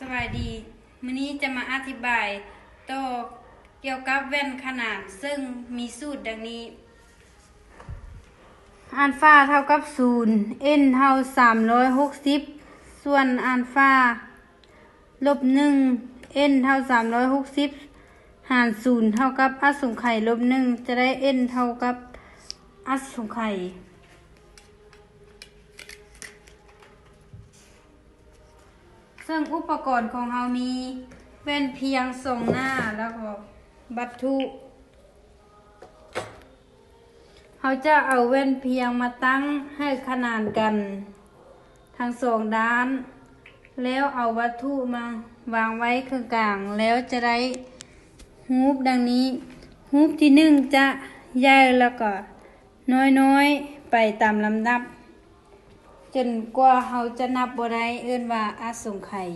สวัสดีมื้อนี้จะมาอธิบายต่อเกี่ยวกับแว่นขนาดซึ่งมีสูตรดังนี้อัลฟาเท่ากับ0 n เท่า360ส่วนอัลฟาลบ1 n เท่า360หาร0เท่ากับอสงไขยลบ1จะได้ n เท่ากับอสงไขยซึ่งอุปกรณ์ของเรามีแว่นเพียง2หน้าแล้วก็วัตถุเราจะเอาแว่นเพียงมาตั้งให้ขนานกันทั้ง2ด้านแล้วเอาวัตถุมาวางไว้คือกลางแล้วจะได้รูปดังนี้รูปที่1จะใหญ่แล้วก็น้อยๆไปตามลำดับจนกว่าเราจะนับบ่ได้เอิ้นว่าอสงไขย